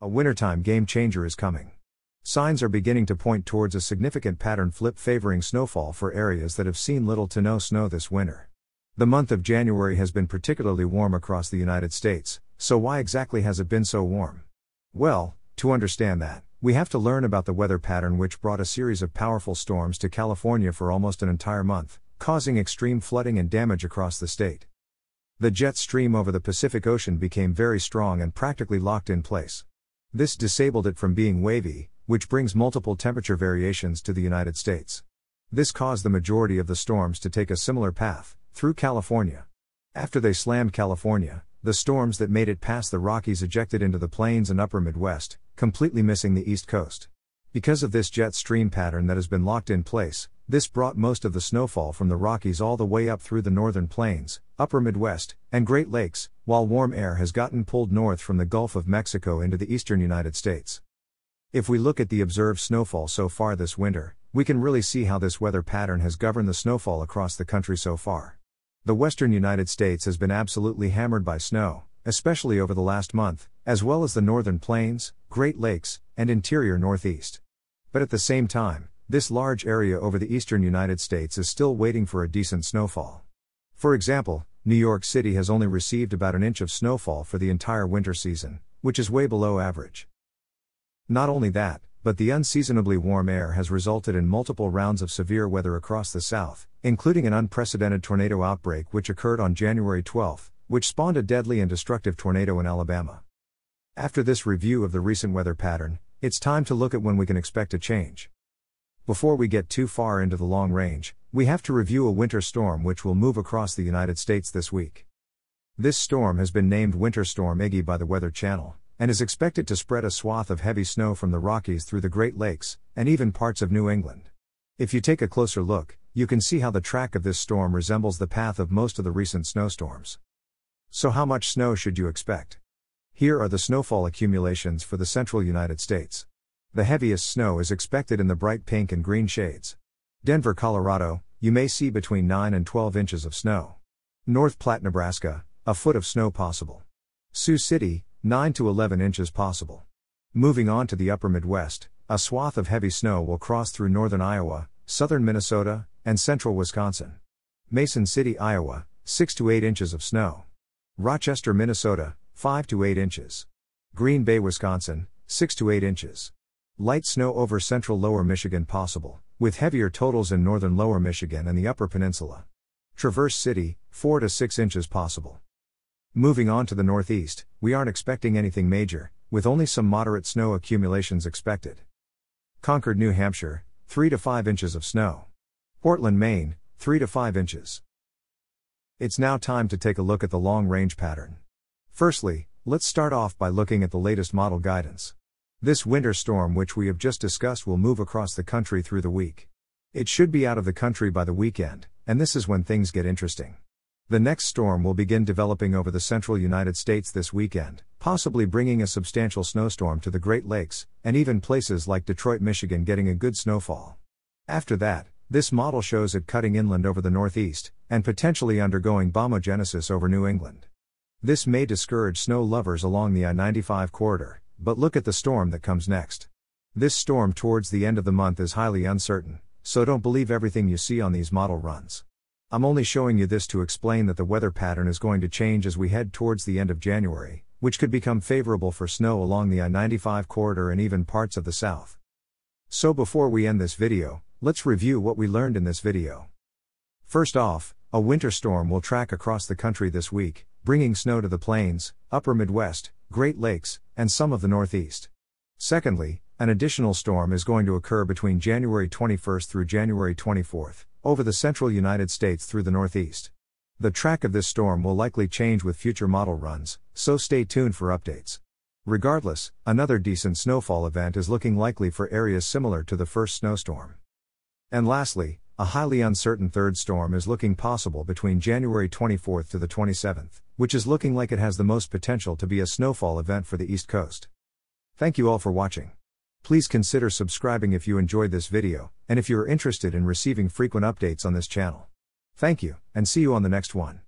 A wintertime game changer is coming. Signs are beginning to point towards a significant pattern flip favoring snowfall for areas that have seen little to no snow this winter. The month of January has been particularly warm across the United States, so why exactly has it been so warm? Well, to understand that, we have to learn about the weather pattern which brought a series of powerful storms to California for almost an entire month, causing extreme flooding and damage across the state. The jet stream over the Pacific Ocean became very strong and practically locked in place. This disabled it from being wavy, which brings multiple temperature variations to the United States. This caused the majority of the storms to take a similar path, through California. After they slammed California, the storms that made it past the Rockies ejected into the plains and upper Midwest, completely missing the East Coast. Because of this jet stream pattern that has been locked in place, this brought most of the snowfall from the Rockies all the way up through the northern plains, upper Midwest, and Great Lakes, while warm air has gotten pulled north from the Gulf of Mexico into the eastern United States. If we look at the observed snowfall so far this winter, we can really see how this weather pattern has governed the snowfall across the country so far. The western United States has been absolutely hammered by snow, especially over the last month, as well as the northern plains, Great Lakes, and interior Northeast. But at the same time, this large area over the eastern United States is still waiting for a decent snowfall. For example, New York City has only received about an inch of snowfall for the entire winter season, which is way below average. Not only that, but the unseasonably warm air has resulted in multiple rounds of severe weather across the South, including an unprecedented tornado outbreak which occurred on January 12, which spawned a deadly and destructive tornado in Alabama. After this review of the recent weather pattern, it's time to look at when we can expect a change. Before we get too far into the long range, we have to review a winter storm which will move across the United States this week. This storm has been named Winter Storm Iggy by the Weather Channel, and is expected to spread a swath of heavy snow from the Rockies through the Great Lakes, and even parts of New England. If you take a closer look, you can see how the track of this storm resembles the path of most of the recent snowstorms. So how much snow should you expect? Here are the snowfall accumulations for the central United States. The heaviest snow is expected in the bright pink and green shades. Denver, Colorado, you may see between 9 and 12 inches of snow. North Platte, Nebraska, a foot of snow possible. Sioux City, 9 to 11 inches possible. Moving on to the upper Midwest, a swath of heavy snow will cross through northern Iowa, southern Minnesota, and central Wisconsin. Mason City, Iowa, 6 to 8 inches of snow. Rochester, Minnesota, 5 to 8 inches. Green Bay, Wisconsin, 6 to 8 inches. Light snow over central lower Michigan possible, with heavier totals in northern lower Michigan and the upper peninsula. Traverse City, 4 to 6 inches possible. Moving on to the northeast, we aren't expecting anything major, with only some moderate snow accumulations expected. Concord, New Hampshire, 3 to 5 inches of snow. Portland, Maine, 3 to 5 inches. It's now time to take a look at the long-range pattern. Firstly, let's start off by looking at the latest model guidance. This winter storm which we have just discussed will move across the country through the week. It should be out of the country by the weekend, and this is when things get interesting. The next storm will begin developing over the central United States this weekend, possibly bringing a substantial snowstorm to the Great Lakes, and even places like Detroit, Michigan getting a good snowfall. After that, this model shows it cutting inland over the Northeast, and potentially undergoing bombogenesis over New England. This may discourage snow lovers along the I-95 corridor, but look at the storm that comes next. This storm towards the end of the month is highly uncertain, so don't believe everything you see on these model runs. I'm only showing you this to explain that the weather pattern is going to change as we head towards the end of January, which could become favorable for snow along the I-95 corridor and even parts of the South. So before we end this video, let's review what we learned in this video. First off, a winter storm will track across the country this week, bringing snow to the plains, upper Midwest, Great Lakes, and some of the Northeast. Secondly, an additional storm is going to occur between January 21st through January 24th, over the central United States through the Northeast. The track of this storm will likely change with future model runs, so stay tuned for updates. Regardless, another decent snowfall event is looking likely for areas similar to the first snowstorm. And lastly, a highly uncertain third storm is looking possible between January 24th to the 27th, which is looking like it has the most potential to be a snowfall event for the East Coast. Thank you all for watching. Please consider subscribing if you enjoyed this video, and if you are interested in receiving frequent updates on this channel. Thank you, and see you on the next one.